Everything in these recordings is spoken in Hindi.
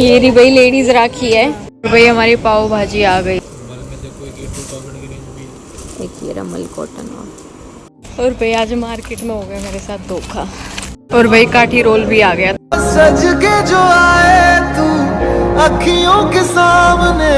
ये रही भाई लेडीज राखी है। भाई हमारी पाव भाजी आ गई। एक ये रमल कॉटन और भाई आज मार्केट में हो गया मेरे साथ धोखा। और भाई काठी रोल भी आ गया। सज के जो आए तू अखियों के सामने।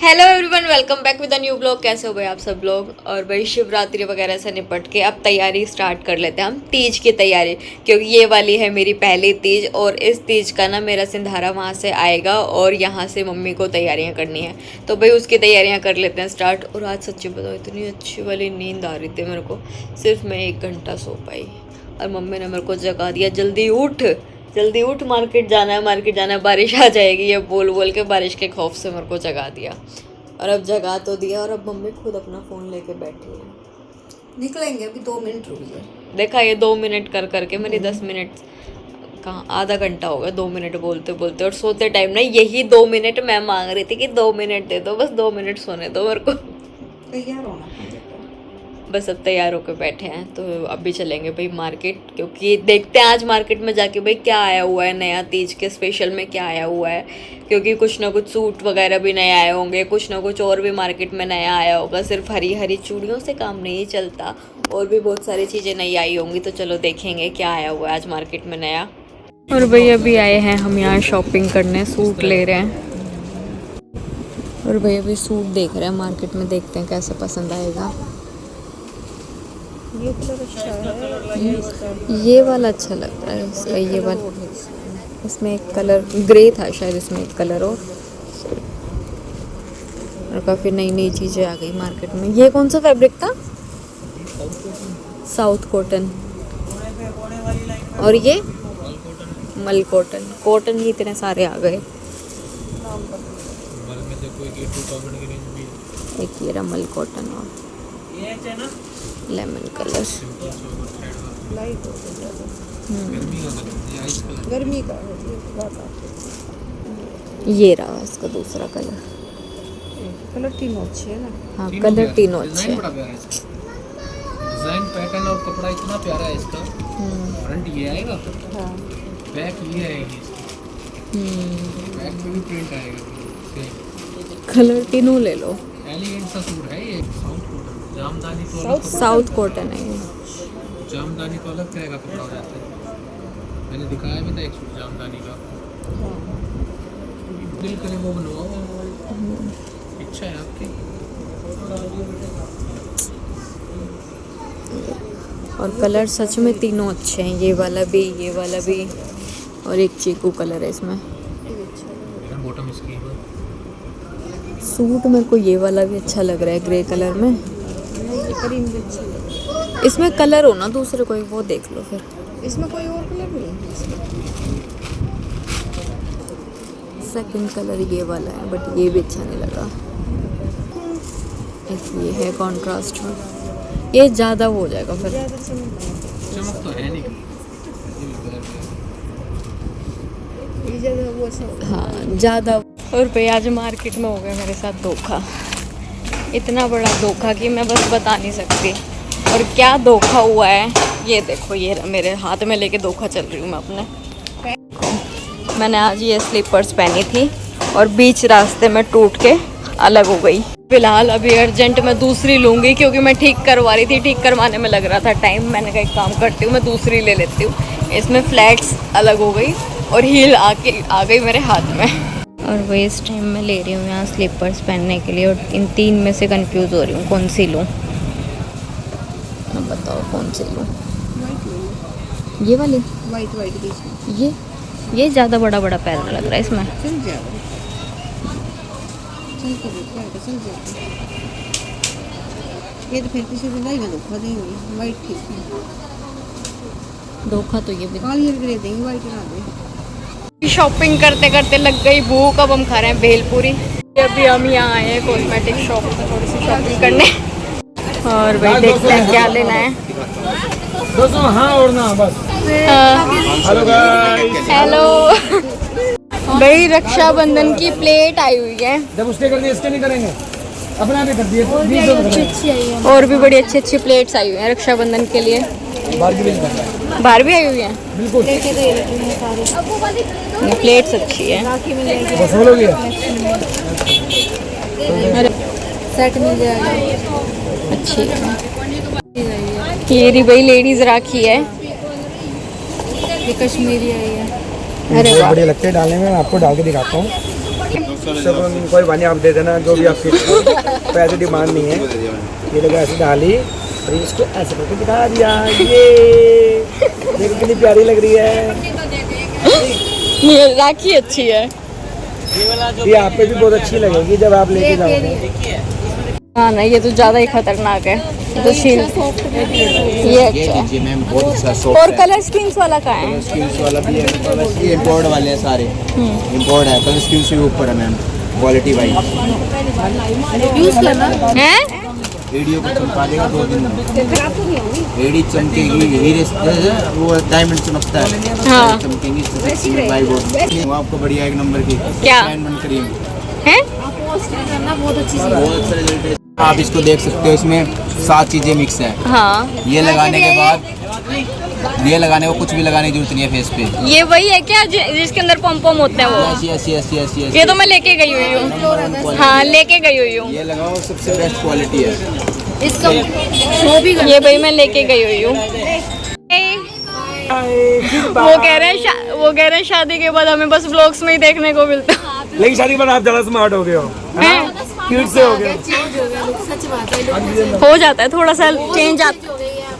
Hello everyone, welcome back with a new blog. कैसे हो भाई आप सब लोग। और भाई शिवरात्रि वगैरह से निपट के अब तैयारी स्टार्ट कर लेते हैं हम तीज की तैयारी, क्योंकि ये वाली है मेरी पहली तीज। और इस तीज का ना मेरा सिंधारा वहाँ से आएगा और यहाँ से मम्मी को तैयारियाँ करनी है, तो भाई उसकी तैयारियाँ कर लेते हैं स्टार्ट। और आज सच्ची बताओ इतनी अच्छी वाली नींद आ रही थी मेरे को, सिर्फ मैं 1 घंटा सो पाई और मम्मी ने मेरे को जगा दिया, जल्दी उठ जल्दी उठ, मार्केट जाना है मार्केट जाना है, बारिश आ जाएगी, ये बोल बोल के बारिश के खौफ से मेरे को जगा दिया। और अब जगा तो दिया और अब मम्मी खुद अपना फ़ोन लेके बैठी है। निकलेंगे अभी 2 मिनट रुक जाए। देखा ये 2 मिनट कर करके मेरी 10 मिनट कहाँ आधा घंटा हो गया 2 मिनट बोलते बोलते। और सोते टाइम ना यही 2 मिनट मैं मांग रही थी कि 2 मिनट दे दो, बस 2 मिनट सोने दो मेरे को। तैयार होना बस अब तैयार होकर बैठे हैं, तो अभी चलेंगे भाई मार्केट, क्योंकि देखते हैं आज मार्केट में जाके भाई क्या आया हुआ है नया, तीज के स्पेशल में क्या आया हुआ है। क्योंकि कुछ ना कुछ सूट वगैरह भी नए आए होंगे, कुछ ना कुछ और भी मार्केट में नया आया होगा। सिर्फ हरी हरी चूड़ियों से काम नहीं चलता, और भी बहुत सारी चीज़ें नई आई होंगी। तो चलो देखेंगे क्या आया हुआ है आज मार्केट में नया। और भाई अभी आए हैं हम यहाँ शॉपिंग करने, सूट ले रहे हैं। और भाई अभी सूट देख रहे हैं मार्केट में, देखते हैं कैसा पसंद आएगा। ये कलर अच्छा है, ये वाला अच्छा लग रहा है इसका, ये वाला। इसमें एक कलर ग्रे था शायद, इसमें एक कलर और काफ़ी नई नई चीज़ें आ गई मार्केट में। ये कौन सा फैब्रिक था? South cotton. और ये मल कॉटन। कॉटन ही इतने सारे आ गए। एक ये रमल कॉटन और लेमन कलर। लाइट हो गया गर्मी का ये रहा इसका दूसरा कलर। कलर तीनों अच्छे है ना। हाँ कलर तीनों अच्छे हैं। डिजाइन पैटर्न और कपड़ा इतना प्यारा है इसका। फ्रंट ये आएगा, हाँ बैक ये आएगी, बैक में भी प्रिंट आएगा। कलर तीनों ले लो। एलिगेंट सा सूट है ये। साउथ कॉटन जामदानी तो अलग, साउथ कॉटन है ये। जामदानी तो अलग तरह का कपड़ा हो जाता है। मैंने दिखाया भी था एक सूट जामदानी का। दिल करे वो बनवाओ, इच्छा है आपकी। और कलर सच में तीनों अच्छे हैं, ये वाला भी और एक चीकू कलर है इसमें। बॉटम इसकी है। सूट मेरे को ये वाला भी अच्छा लग रहा है ग्रे कलर में। करीम भी अच्छी है। इसमें कलर हो ना दूसरे कोई, वो देख लो फिर। इसमें कोई और कलर नहीं है। सेकंड कलर ये वाला है, बट ये भी अच्छा नहीं लगा। एक ये है कॉन्ट्रास्ट में, ये ज़्यादा हो जाएगा फिर। चमक तो है नहीं। ये ज़्यादा वो अच्छा हाँ ज़्यादा। और भाई आज मार्केट में हो गया मेरे साथ धोखा, इतना बड़ा धोखा कि मैं बस बता नहीं सकती। और क्या धोखा हुआ है ये देखो, ये मेरे हाथ में लेके धोखा चल रही हूँ मैं अपने। मैंने आज ये स्लीपर्स पहनी थी और बीच रास्ते में टूट के अलग हो गई। फिलहाल अभी अर्जेंट में दूसरी लूँगी, क्योंकि मैं ठीक करवा रही थी, ठीक करवाने में लग रहा था टाइम। मैंने कहा एक काम करती हूँ, मैं दूसरी ले लेती हूँ। इसमें फ्लैट्स अलग हो गई और हील आ गई मेरे हाथ में। और वही इस टाइम मैं ले रही हूँ यहाँ स्लीपर्स पहनने के लिए, और इन 3 में से कंफ्यूज हो रही हूँ कौन सी लूँ। अब बताओ कौन सी लूँ। ये वाली वाइट बीच में। ये ज़्यादा बड़ा पैर लग रहा है इसमें। चल जाएगा, चल कर देखो है, चल जाएगा। ये तो फिर किसी को नहीं धोखा देंगे। वाइट ठीक है, धोखा तो ये भी। काली ग्रे देंगे, वाइट ना दें। शॉपिंग करते करते लग गई भूख, अब हम खा रहे हैं भेलपूरी। अभी हम यहाँ आए हैं कॉस्मेटिक शॉप में थोड़ी सी शॉपिंग करने। और भाई देखते हैं क्या लेना है। दोस्तों हाँ और ना बस। Hello guys. हेलो भाई, रक्षाबंधन की प्लेट आई हुई है। जब उसके कर दिए इसके नहीं करेंगे, अपना भी कर दिए। और भी बड़ी अच्छी प्लेट्स आई हुई हैं रक्षाबंधन के लिए। बार्गेनिंग करना है। बाहर भी आई हुई है। लेके तो ये लेकिन है सारे प्लेट्स अच्छी है। राखी मिल जाएगी, अरे सेट मिल जाएगा। अच्छी है। ये रही भाई लेडीज राखी है। ये कश्मीरी आई है। अरे वाह, बढ़िया लगते हैं डालने में। मैं आपको डाल के दिखाता हूँ। सब कोई बानी आप दे देना जो भी आपकी पैसे डिमांड नहीं है। ये लगा ऐसे डाली और इसको ऐसे करके दिखा दिया। ये देखो कितनी प्यारी लग रही है। ये राखी अच्छी है। ये आप पे भी बहुत अच्छी लगेगी जब आप लेके जाओगे। हाँ ना, ये तो ज़्यादा ही खतरनाक है। ये तो शील, ये अच्छा है। जी मैम, बहुत अच्छा सॉफ्ट और कलर स्कीम्स वाला कहाँ है? स्किन्स वाला भी है मेरे पास। ये इम्पोर्ट वाले हैं सारे, इम्पोर्ट है। कलर स्किन्स भी ऊपर है मैम, क्वालिटी वाइज। यूज करना हैं? वीडियो को चमका देगा 2 दिन में। एडी चमकेगी, हीरे वो डायमंड चमकता है। हाँ। चमकेंगी वो आपको बढ़िया एक नंबर की क्या? डायमंड क्रीम, हैं? करना बहुत अच्छी चीज बहुत अच्छा रिजल्ट है। आप इसको देख सकते हो, इसमें 7 चीजें मिक्स है। हाँ, ये लगाने के बाद, ये लगाने को कुछ भी लगाने की जरूरत नहीं है फेस पे। ये वही है क्या जिसके अंदर पम पम होते हैं वो? Yes yes yes yes. ये तो मैं लेके गई हुई हूँ। हाँ, लेके गई हुई हूँ। ये लगाओ, सबसे बेस्ट क्वालिटी है। इसका शो भी कर। ये भाई मैं लेके गई हुई हूँ। वो कह रहे हैं शादी के बाद हमें बस व्लॉग्स में ही देखने को मिलता है। लेकिन शादी के बाद आप ज्यादा स्मार्ट हो गए हो, हैं? क्यूट से हो गए। चेंज हो गया look, सच बात है। हो जाता है थोड़ा सा चेंज आता।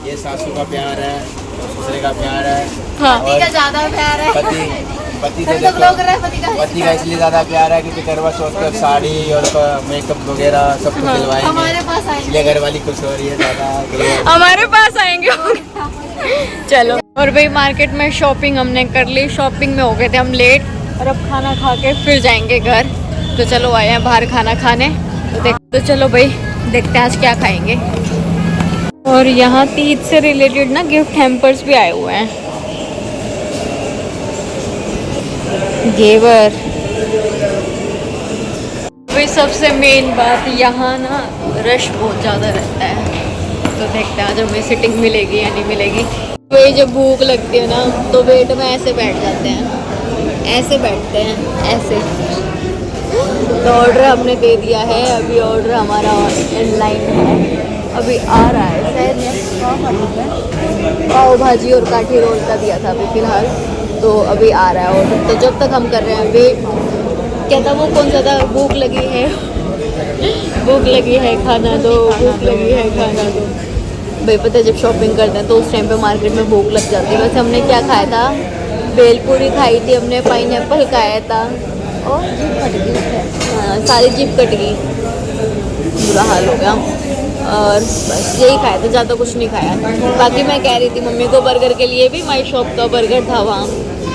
ये सासू का प्यार है, ससुरे का प्यार है, हाँ, पति का ज्यादा प्यार है। पति से सब देखो, लोग रहे पति का। पति का इसलिए ज्यादा प्यार है क्योंकि करवा चौथ पर साड़ी और मेकअप वगैरह सब कुछ दिलवाएंगे, हमारे पास आएंगे। इसलिए घर वाली खुश हो रही है ज्यादा। हमारे पास आएंगे। चलो, और भाई मार्केट में शॉपिंग हमने कर ली। शॉपिंग में हो गए थे हम लेट, और अब खाना खा के फिर जाएंगे घर। तो चलो आए हैं बाहर खाना खाने। तो चलो भाई देखते हैं आज क्या खाएंगे। और यहाँ तीज से रिलेटेड ना गिफ्ट हैम्पर्स भी आए हुए हैं। घेवर। भाई सबसे मेन बात, यहाँ ना रश बहुत ज़्यादा रहता है। तो देखते हैं आज हमें सीटिंग मिलेगी या नहीं मिलेगी। वही जब भूख लगती है ना तो वेट में ऐसे बैठ जाते हैं, ऐसे बैठते हैं ऐसे। तो ऑर्डर हमने दे दिया है। अभी ऑर्डर हमारा ऑनलाइन है, अभी आ रहा है। शायद पाव भाजी और काठी रोल का दिया था अभी फ़िलहाल, तो अभी आ रहा है ऑर्डर। तो जब तक हम कर रहे हैं वेट, क्या था वो कौन सा था, भूख लगी है, भूख लगी है खाना दो, भूख लगी है खाना दो। भाई पता है जब शॉपिंग करते हैं तो उस टाइम पे मार्केट में भूख लग जाती है। वैसे हमने क्या खाया था, भेलपूरी खाई थी हमने, पाइनएप्पल खाया था और जीभ कट गई। हाँ, सारी जीभ कट गई, बुरा हाल हो गया। और बस यही खाया था, ज़्यादा कुछ नहीं खाया। बाकी मैं कह रही थी मम्मी को बर्गर के लिए भी, माई शॉप का बर्गर था वहाँ,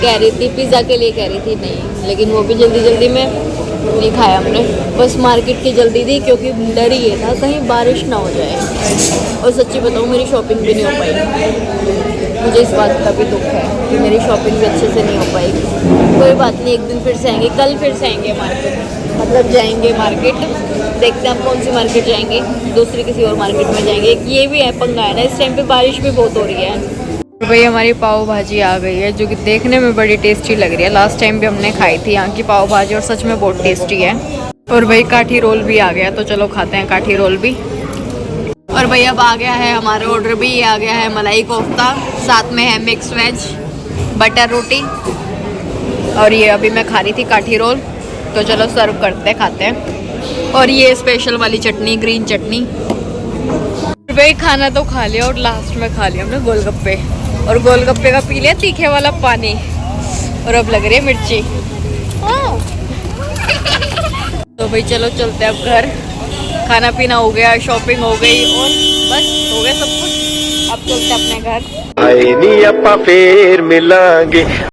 कह रही थी पिज़्ज़ा के लिए कह रही थी, नहीं, लेकिन वो भी जल्दी जल्दी में नहीं खाया हमने। बस मार्केट की जल्दी थी क्योंकि डर ही ये था कहीं बारिश ना हो जाए। और सच्ची बताऊँ मेरी शॉपिंग भी नहीं हो पाई। मुझे इस बात का भी दुख है कि मेरी शॉपिंग भी अच्छे से नहीं हो पाएगी। कोई बात नहीं, एक दिन फिर से आएंगे, कल फिर से आएंगे मार्केट, मतलब जाएंगे मार्केट। देखते हैं हम कौन सी मार्केट जाएंगे, दूसरी किसी और मार्केट में जाएंगे। ये भी है पंगा है ना, इस टाइम पे बारिश भी बहुत हो रही है। भाई हमारी पाव भाजी आ गई है, जो कि देखने में बड़ी टेस्टी लग रही है। लास्ट टाइम भी हमने खाई थी यहाँ की पाव भाजी और सच में बहुत टेस्टी है। और भाई काठी रोल भी आ गया, तो चलो खाते हैं काठी रोल भी। और भाई अब आ गया है हमारा ऑर्डर भी, ये आ गया है मलाई कोफ्ता, साथ में है मिक्स वेज बटर रोटी, और ये अभी मैं खा रही थी काठी रोल। तो चलो सर्व करते हैं, खाते हैं। और ये स्पेशल वाली चटनी, ग्रीन चटनी। भाई खाना तो खा लिया और लास्ट में खा लिया हमने गोलगप्पे, और गोलगप्पे का पी लिया तीखे वाला पानी, और अब लग रही है मिर्ची। तो भाई चलो चलते हैं अब घर। खाना पीना हो गया, शॉपिंग हो गई, और बस हो गया सब कुछ। अब चलते हैं अपने घर। आए नी अपा फेर मिलांगे।